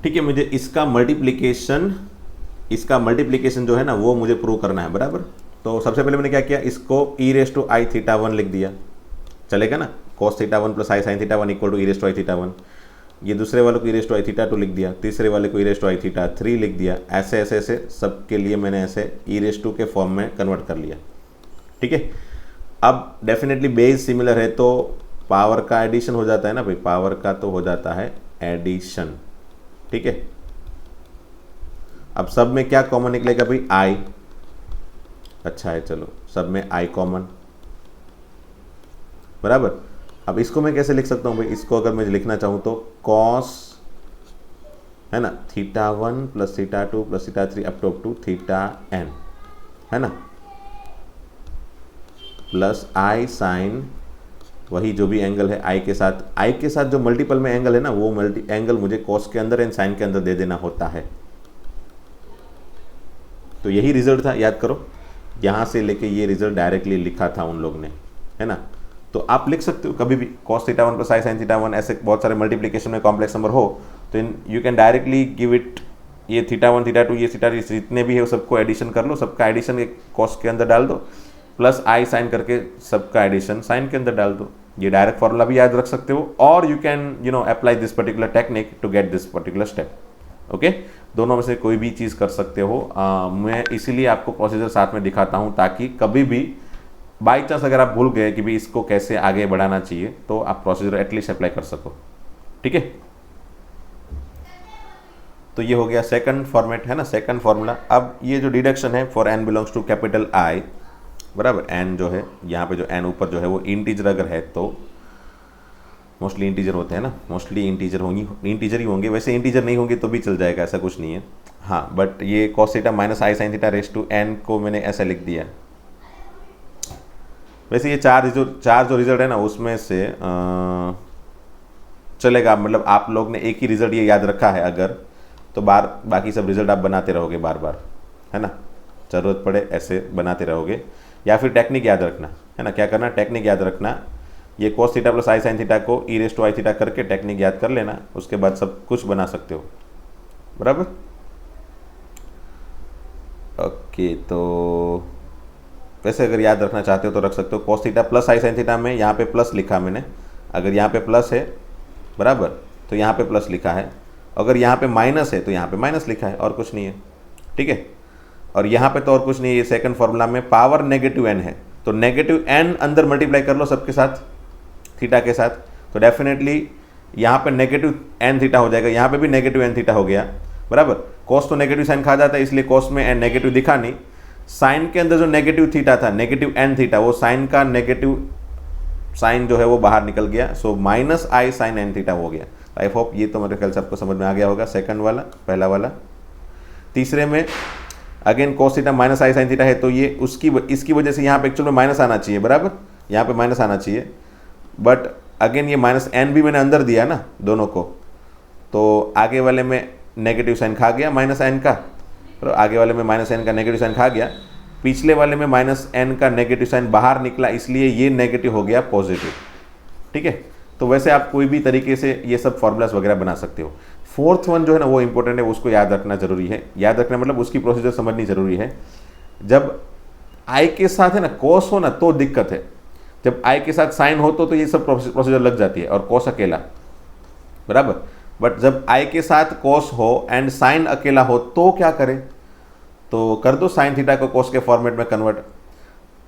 ठीक है, मुझे इसका मल्टीप्लिकेशन जो है ना वो मुझे प्रूव करना है, बराबर। तो सबसे पहले मैंने क्या किया, इसको e raise to i theta 1 लिख दिया, चलेगा ना। Cos theta 1 plus i sine theta 1 equal to e raise to i theta 1। ये दूसरे वाले को e raise to i theta 2 लिख दिया, तीसरे वाले को e raise to i theta 3 लिख दिया। ऐसे ऐसे ऐसे सब के लिए मैंने ऐसे ई रेस टू के फॉर्म में कन्वर्ट कर लिया, ठीक है। अब डेफिनेटली बेस सिमिलर है तो पावर का एडिशन हो जाता है ना भाई, पावर का तो हो जाता है एडिशन, ठीक है। अब सब में क्या कॉमन निकलेगा भाई, आई, अच्छा है, चलो सब में आई कॉमन, बराबर। अब इसको मैं कैसे लिख सकता हूँ भाई, इसको अगर मैं लिखना चाहूँ तो कॉस, है ना, theta 1 plus theta 2 plus theta 3 up to theta n, है ना, प्लस आई साइन, वही जो भी एंगल है आई के साथ जो मल्टीपल में एंगल है ना वो एंगल मुझे कॉस के अंदर एंड साइन के अंदर दे देना होता है। तो यही रिजल्ट था, याद करो, यहाँ से लेके ये रिजल्ट डायरेक्टली लिखा था उन लोग ने, है ना। तो आप लिख सकते हो कभी भी cos theta 1 plus i sine theta 1, ऐसे बहुत सारे मल्टीप्लिकेशन में कॉम्प्लेक्स नंबर हो तो you can directly give it, ये थीटा 1 थीटा 2 ये थीटा जितने भी है सबको एडिशन कर लो, सबका एडिशन एक कॉस के अंदर डाल दो, प्लस आई साइन करके सबका एडिशन साइन के अंदर डाल दो। ये डायरेक्ट फॉर्मूला भी याद रख सकते हो, और you can apply this particular technique to get this particular step, okay. दोनों में से कोई भी चीज़ कर सकते हो। मैं इसीलिए आपको प्रोसीजर साथ में दिखाता हूँ ताकि कभी भी बाई चांस अगर आप भूल गए कि भी इसको कैसे आगे बढ़ाना चाहिए तो आप प्रोसीजर एटलीस्ट अप्लाई कर सको, ठीक है। तो ये हो गया सेकंड फॉर्मेट, है ना, सेकंड फॉर्मूला। अब ये जो डिडक्शन है for n belongs to capital I, बराबर, n जो है यहाँ पे जो n ऊपर जो है वो इंटीजर अगर है तो मोस्टली इंटीजर होते हैं ना, मोस्टली इंटीजर ही होंगे, वैसे इंटीजर नहीं होंगे तो भी चल जाएगा, ऐसा कुछ नहीं है, हाँ। बट ये cos theta minus i sine theta raise to n को मैंने ऐसा लिख दिया। वैसे ये चार जो रिजल्ट है ना उसमें से चलेगा, मतलब आप लोग ने एक ही रिजल्ट ये याद रखा है अगर, तो बाकी सब रिजल्ट आप बनाते रहोगे बार बार, है ना, ज़रूरत पड़े ऐसे बनाते रहोगे। या फिर टेक्निक याद रखना, है ना, क्या करना, टेक्निक याद रखना, ये cos theta plus i sine theta को e raise to i theta करके टेक्निक याद कर लेना, उसके बाद सब कुछ बना सकते हो, बराबर। ओके, तो वैसे अगर याद रखना चाहते हो तो रख सकते हो, कोस theta plus i sine theta में यहाँ पे प्लस लिखा मैंने, अगर यहाँ पे प्लस है, बराबर, तो यहाँ पे प्लस लिखा है, अगर यहाँ पे माइनस है तो यहाँ पे माइनस लिखा है, और कुछ नहीं है, ठीक है। और यहाँ पे तो और कुछ नहीं है, ये सेकंड फॉर्मूला में पावर नेगेटिव n है तो नेगेटिव n अंदर मल्टीप्लाई कर लो सबके साथ, थीटा के साथ, तो डेफिनेटली यहाँ पे नेगेटिव n थीटा हो जाएगा, यहाँ पे भी नेगेटिव n थीटा हो गया, बराबर। कोस तो नेगेटिव साइन खा जाता है इसलिए कोस में n नेगेटिव दिखा नहीं, साइन के अंदर जो नेगेटिव थीटा था, नेगेटिव n थीटा, वो साइन का नेगेटिव साइन जो है वो बाहर निकल गया, so minus i sine n theta हो गया। आई होप ये तो मेरे ख्याल से आपको समझ में आ गया होगा, सेकंड वाला, पहला वाला। तीसरे में again cos theta minus i sine theta है तो ये इसकी वजह से यहाँ पे एक्चुअल में माइनस आना चाहिए, बराबर, यहाँ पे माइनस आना चाहिए, बट अगेन ये माइनस n भी मैंने अंदर दिया ना दोनों को, तो आगे वाले में नेगेटिव साइन खा गया माइनस n का, तो आगे वाले में माइनस n का नेगेटिव साइन खा गया, पिछले वाले में माइनस n का नेगेटिव साइन बाहर निकला इसलिए ये नेगेटिव हो गया पॉजिटिव, ठीक है। तो वैसे आप कोई भी तरीके से ये सब फॉर्मूलाज वगैरह बना सकते हो। फोर्थ वन जो है ना वो इंपॉर्टेंट है, उसको याद रखना जरूरी है, याद रखना मतलब उसकी प्रोसीजर समझनी जरूरी है। जब आई के साथ है ना कोस हो ना तो दिक्कत है, जब आई के साथ साइन हो तो ये सब प्रोसीजर लग जाती है, और कोस अकेला, बराबर। बट जब आई के साथ कोस हो एंड साइन अकेला हो तो क्या करें, तो कर दो साइन थीटा को कोस के फॉर्मेट में कन्वर्ट।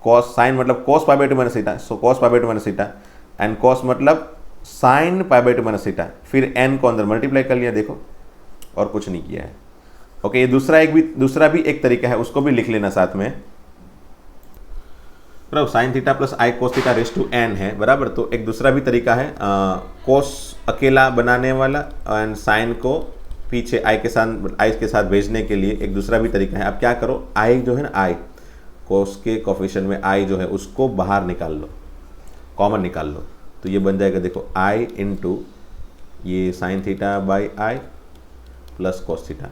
कॉस साइन मतलब cos pi by two minus theta, so cos pi by two minus theta, and cos मतलब sine pi by two minus theta, फिर एन को अंदर मल्टीप्लाई कर लिया, देखो और कुछ नहीं किया है। ओके, ये दूसरा भी एक तरीका है, उसको भी लिख लेना साथ में। बराबर, sine theta plus i cos theta raise to n है बराबर। तो एक दूसरा भी तरीका है कोस अकेला बनाने वाला एंड साइन को पीछे आई के साथ भेजने के लिए एक दूसरा भी तरीका है। अब क्या करो, आई जो है ना, आई कोस के कोफिशिएंट में आई जो है उसको बाहर निकाल लो, कॉमन निकाल लो, तो ये बन जाएगा देखो आई इंटू ये sign theta by i plus cos theta.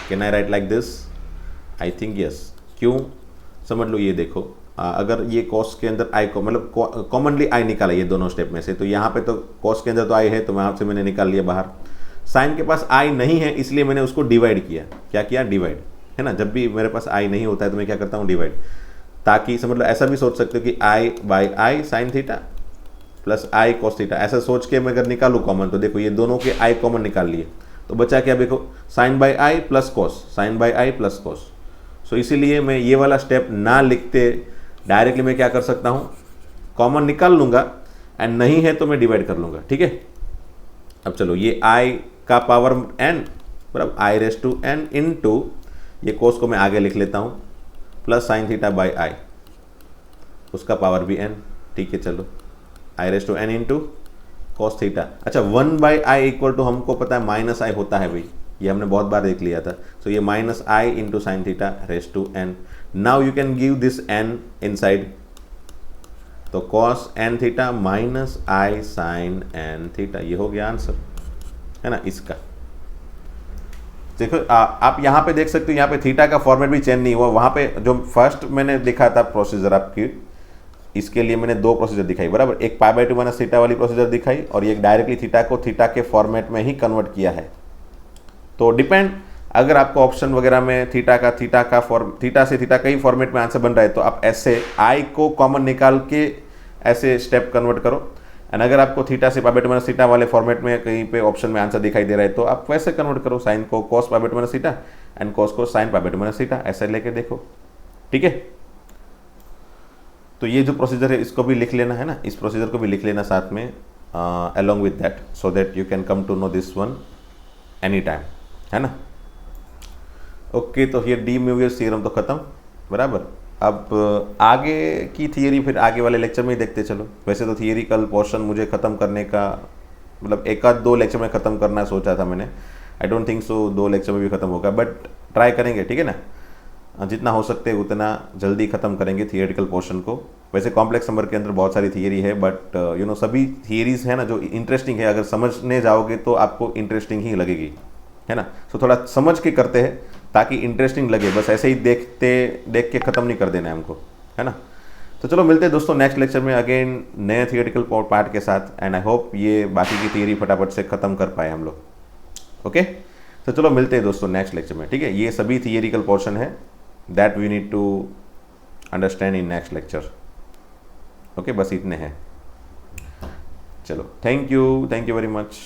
Can I right like this? I think yes. क्यों, समझ लो, ये देखो अगर ये कॉस के अंदर आई को मतलब कॉमनली आई निकाला ये दोनों स्टेप में से, तो यहाँ पे तो कॉस के अंदर तो आई है, तो वहाँ से मैंने निकाल लिया बाहर। साइन के पास आई नहीं है, इसलिए मैंने उसको डिवाइड किया। क्या किया? डिवाइड, है ना। जब भी मेरे पास आई नहीं होता है तो मैं क्या करता हूँ, डिवाइड, ताकि समझ लो ऐसा भी सोच सकते हो कि i by i sine theta plus i cos theta, ऐसा सोच के मैं अगर निकालूँ कॉमन, तो देखो ये दोनों के आई कॉमन निकाल लिए, तो बचा क्या, देखो sine by i plus cos, sine by i plus cos. So इसीलिए मैं ये वाला स्टेप ना लिखते डायरेक्टली मैं क्या कर सकता हूँ, कॉमन निकाल लूँगा, एंड नहीं है तो मैं डिवाइड कर लूँगा, ठीक है। अब चलो ये आई का पावर एन बराबर i raise to n into ये कोस को मैं आगे लिख लेता हूँ plus sine theta by i, उसका पावर भी एन, ठीक है। चलो i raise to n into cos theta. अच्छा, 1 बाई आई इक्वल टू हमको पता है माइनस आई होता है भाई, ये हमने बहुत बार देख लिया था। सो ये minus i into sine theta raise to n. Now you can give this n inside, तो cos n theta minus i sine n theta, ये हो गया आंसर, है ना इसका। देखो आप यहाँ पे देख सकते हो, यहाँ पे थीटा का फॉर्मेट भी चेंज नहीं हुआ। वहाँ पे जो फर्स्ट मैंने दिखा था प्रोसीजर आपकी, इसके लिए मैंने 2 प्रोसीजर दिखाई बराबर, एक पाई बाई टू माइनस थीटा वाली प्रोसीजर दिखाई, और ये डायरेक्टली थीटा को थीटा के फॉर्मेट में ही कन्वर्ट किया है। तो डिपेंड, अगर आपको ऑप्शन वगैरह में थीटा से थीटा का ही फॉर्मेट में आंसर बन रहा है, तो आप ऐसे आई को कॉमन निकाल के ऐसे स्टेप कन्वर्ट करो, एंड अगर आपको थीटा से पाई बाई टू माइनस थीटा वाले फॉर्मेट में कहीं पे ऑप्शन में आंसर दिखाई दे रहा है, तो आप वैसे कन्वर्ट करो, साइन को cos pi by two minus theta and cos को sine pi by two minus theta, ऐसे लेके देखो, ठीक है। तो ये जो प्रोसीजर है इसको भी लिख लेना, है ना, इस प्रोसीजर को भी लिख लेना साथ में along with that, so that you can come to know this one anytime, है ना। ओके, तो ये डी म्यूवियर्स थ्योरम तो खत्म बराबर। अब आगे की थियरी फिर आगे वाले लेक्चर में ही देखते चलो। वैसे तो थियरिकल पोर्शन मुझे ख़त्म करने का मतलब 1-2 लेक्चर में ख़त्म करना सोचा था मैंने। I don't think so 2 lecture में भी ख़त्म होगा, बट ट्राई करेंगे, ठीक है ना। जितना हो सकते उतना जल्दी ख़त्म करेंगे थियरिकल पोर्शन को। वैसे कॉम्प्लेक्स नंबर के अंदर बहुत सारी थियरी है, बट यू नो सभी थियरीज़ है ना जो इंटरेस्टिंग है, अगर समझने जाओगे तो आपको इंटरेस्टिंग ही लगेगी, है ना। सो थोड़ा समझ के करते हैं ताकि इंटरेस्टिंग लगे, बस ऐसे ही देख के ख़त्म नहीं कर देना है हमको, है ना। तो चलो मिलते हैं दोस्तों नेक्स्ट लेक्चर में अगेन नए थियरिटिकल पार्ट के साथ, एंड आई होप ये बाकी की थियरी फटाफट से ख़त्म कर पाए हम लोग। ओके, तो चलो मिलते हैं दोस्तों नेक्स्ट लेक्चर में, ठीक है। ये सभी थियरिकल पोर्शन है that we need to understand in next lecture. Okay, बस इतने हैं। चलो, थैंक यू वेरी मच।